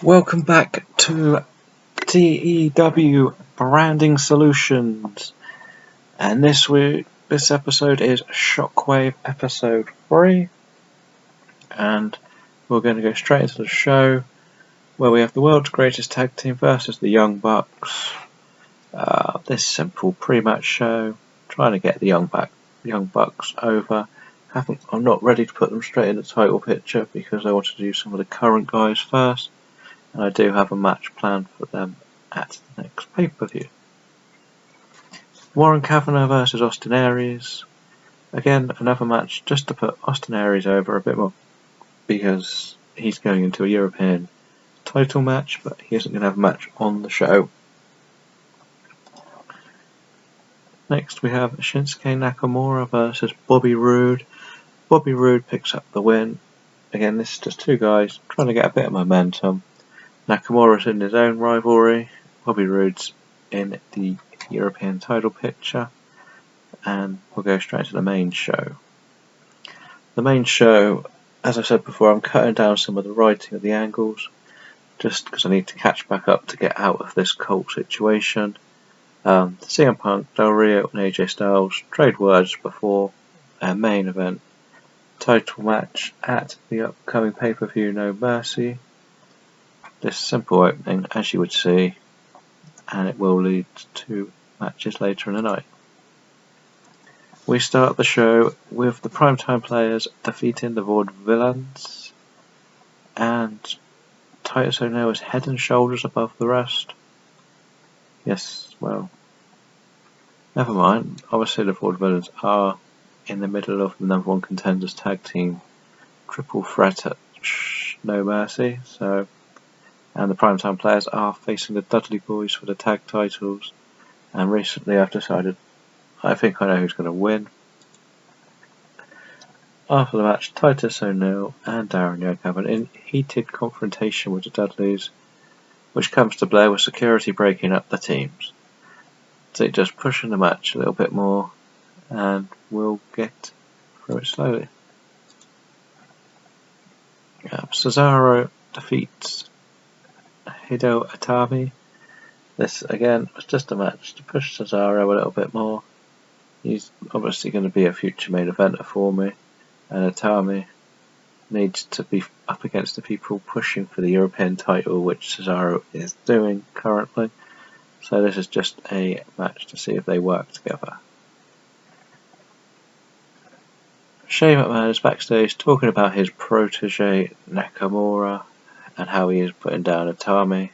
Welcome back to TEW Branding Solutions, and this episode is Shockwave episode 3, and we're going to go straight into the show where we have the world's greatest tag team versus the Young Bucks. This simple pre-match show, trying to get the Young Bucks over. I'm not ready to put them straight in the title picture because I want to do some of the current guys first. And I do have a match planned for them at the next pay-per-view. Warren Kavanagh versus Austin Aries. Again, another match just to put Austin Aries over a bit more because he's going into a European title match, but he isn't going to have a match on the show. Next we have Shinsuke Nakamura versus Bobby Roode. Bobby Roode picks up the win. Again, this is just two guys trying to get a bit of momentum. Nakamura's in his own rivalry, Bobby Roode's in the European title picture, and we'll go straight to the main show. The main show, as I said before, I'm cutting down some of the writing of the angles, just because I need to catch back up to get out of this cult situation. CM Punk, Del Rio and AJ Styles trade words before their main event title match at the upcoming pay-per-view No Mercy. This simple opening, as you would see, and it will lead to matches later in the night. We start the show with the Primetime Players defeating the Vaudevillains, and Titus O'Neil is head and shoulders above the rest. Yes, well, never mind. Obviously the Vaudevillains are in the middle of the number one contenders tag team triple threat at No Mercy, and the Primetime Players are facing the Dudley Boys for the tag titles. And recently I've decided I think I know who's going to win. After the match, Titus O'Neil and Darren Young have an heated confrontation with the Dudleys, which comes to Blair with security breaking up the teams. So just pushing the match a little bit more, and we'll get through it slowly. Cesaro defeats Hideo Itami. This again was just a match to push Cesaro a little bit more. He's obviously going to be a future main eventer for me, and Itami needs to be up against the people pushing for the European title, which Cesaro is doing currently. So this is just a match to see if they work together. Shane McMahon is backstage talking about his protege Nakamura and how he is putting down Itami.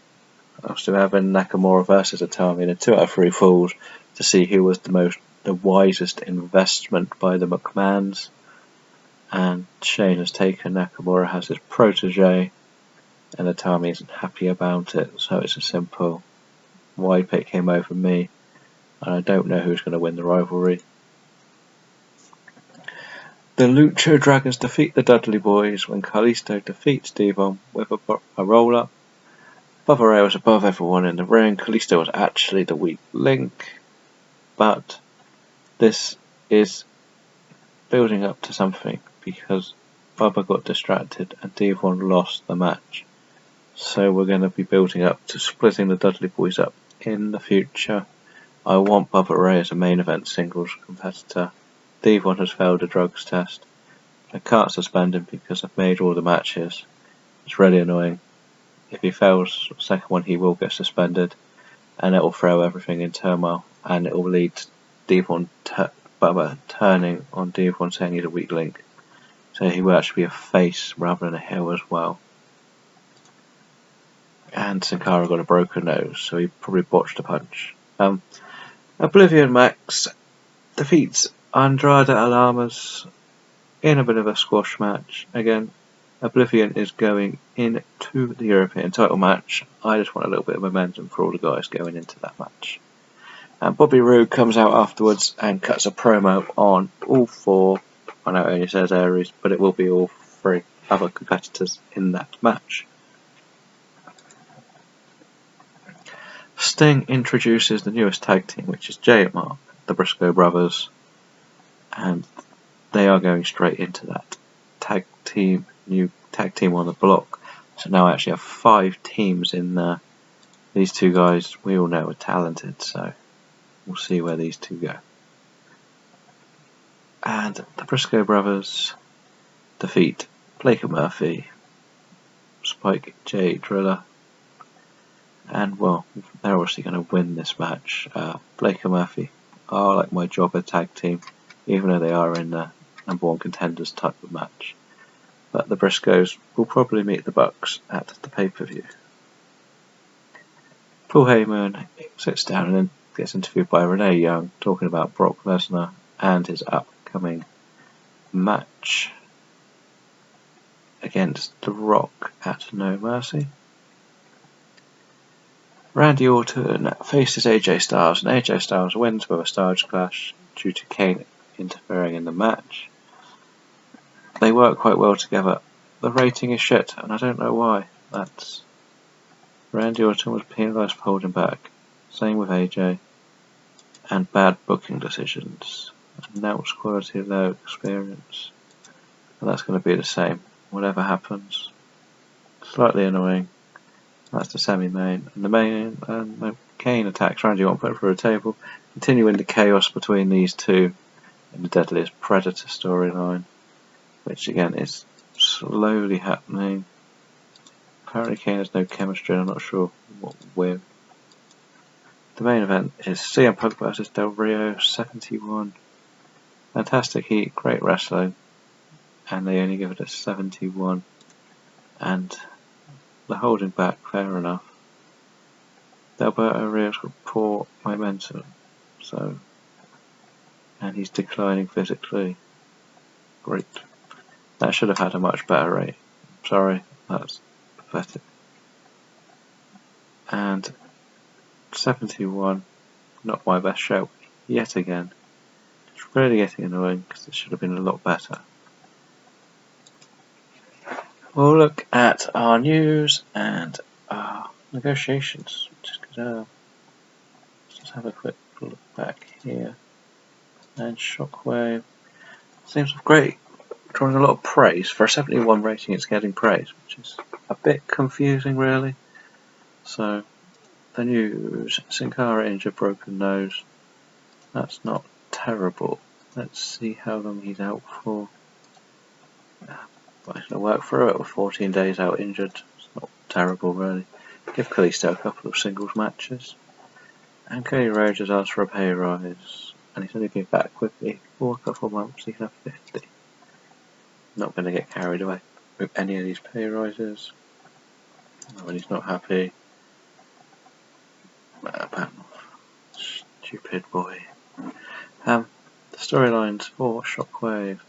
Also having Nakamura versus Itami in a 2 out of 3 falls to see who was the wisest investment by the McMahons. And Shane has taken Nakamura as his protege, and Itami isn't happy about it, so it's a simple why pick him over me, and I don't know who's going to win the rivalry. The Lucha Dragons defeat the Dudley Boys when Kalisto defeats Devon with a roll-up. Bubba Ray was above everyone in the ring. Kalisto was actually the weak link, but this is building up to something because Bubba got distracted and Devon lost the match. So we're going to be building up to splitting the Dudley Boys up in the future. I want Bubba Ray as a main event singles competitor. Devon has failed a drugs test. I can't suspend him because I've made all the matches. It's really annoying. If he fails the second one, he will get suspended, and it will throw everything in turmoil, and it will lead to Bubba turning on Devon, saying he's a weak link. So he will actually be a face rather than a heel as well. And Sin Cara got a broken nose, so he probably botched a punch. Oblivion Max defeats Andrade Almas in a bit of a squash match. Again, Oblivion is going into the European title match. I just want a little bit of momentum for all the guys going into that match. And Bobby Roode comes out afterwards and cuts a promo on all 4. I know it only says Aries, but it will be all 3 other competitors in that match. Sting introduces the newest tag team, which is Jay and Mark, the Briscoe brothers, and they are going straight into that new tag team on the block So now I actually have 5 teams in there. These two guys we all know are talented, so we'll see where these two go. And the Briscoe brothers defeat Blake and Murphy, Spike J Driller, and well, they're obviously going to win this match. Blake and Murphy are like my jobber tag team, even though they are in the #1 contenders type of match. But the Briscoes will probably meet the Bucks at the pay-per-view. Paul Heyman sits down and then gets interviewed by Renee Young, talking about Brock Lesnar and his upcoming match against The Rock at No Mercy. Randy Orton faces AJ Styles, and AJ Styles wins with a Stars Clash due to Kane interfering in the match. They work quite well together. The rating is shit, and I don't know why. Randy Orton was penalised for holding back. Same with AJ. And bad booking decisions. Announce quality low, experience. And that's going to be the same, whatever happens. Slightly annoying. That's the semi-main. And the main, Kane attacks Randy Orton, put him through a table, continuing the chaos between these two in the Deadliest Predator storyline, which again is slowly happening. Apparently Kane has no chemistry, and I'm not sure what with. The main event is CM Punk vs Del Rio 71. Fantastic heat, great wrestling, and they only give it a 71. And the holding back, fair enough. Alberto Rio's got poor momentum, and he's declining physically. Great. That should have had a much better rate. Sorry, that's pathetic. And 71, not my best show yet again. It's really getting annoying because it should have been a lot better. We'll look at our news and our negotiations. Let's just have a quick look back here. And Shockwave seems great. Drawing a lot of praise. For a 71 rating, it's getting praise, which is a bit confusing, really. So, the news. Sin Cara injured, broken nose. That's not terrible. Let's see how long he's out for. But he's going to work through it with 14 days out injured. It's not terrible, really. Give Kalisto a couple of singles matches. And Cody Rhodes has asked for a pay rise. And he's only going back quickly. For a couple of months, he can have 50. Not going to get carried away with any of these pay rises. When he's not happy. Stupid boy. The storylines for Shockwave.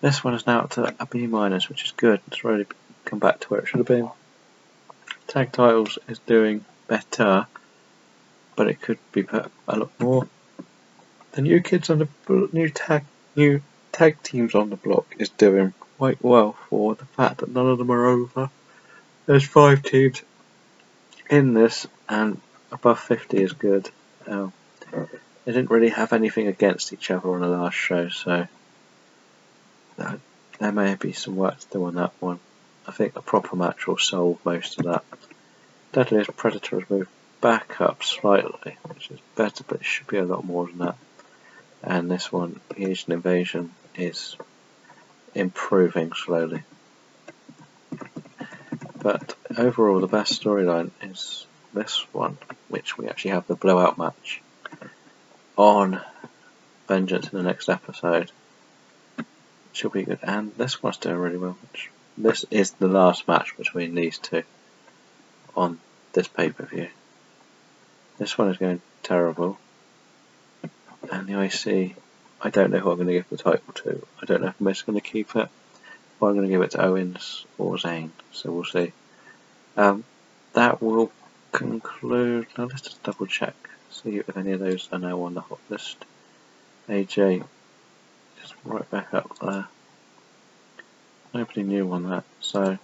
This one is now up to a B-, which is good. It's really come back to where it should have been. Tag titles is doing better, but it could be put a lot more. The new kids on the new tag teams on the block is doing quite well for the fact that none of them are over. There's 5 teams in this, and above 50 is good. They didn't really have anything against each other on the last show, so there may be some work to do on that one. I think a proper match will solve most of that. Deadliest Predator has moved back up slightly, which is better, but it should be a lot more than that. And this one, Asian Invasion, is improving slowly. But overall, the best storyline is this one, which we actually have the blowout match on Vengeance in the next episode. Should be good, and this one's doing really well. This is the last match between these two on this pay-per-view. This one is going terrible, and the IC, I don't know who I'm going to give the title to. I don't know if Miz is going to keep it, or I'm going to give it to Owens or Zayn, so we'll see. That will conclude. Now let's just double check, see if any of those are now on the hot list. AJ is right back up there. Nobody new on that, so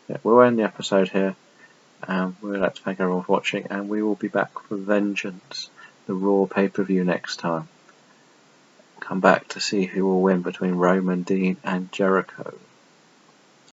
yeah, we'll end the episode here. We would like to thank everyone for watching, and we will be back for Vengeance, the Raw pay-per-view next time. Come back to see who will win between Roman, Dean and Jericho.